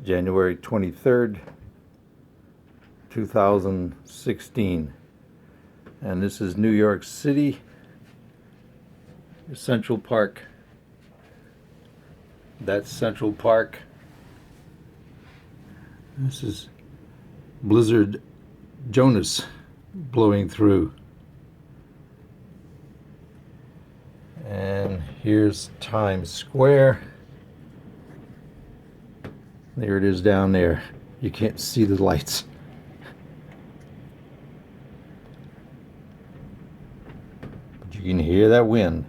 January 23rd, 2016. And this is New York City, Central Park. That's Central Park. This is Blizzard Jonas blowing through. And here's Times Square. There it is down there. You can't see the lights. But you can hear that wind.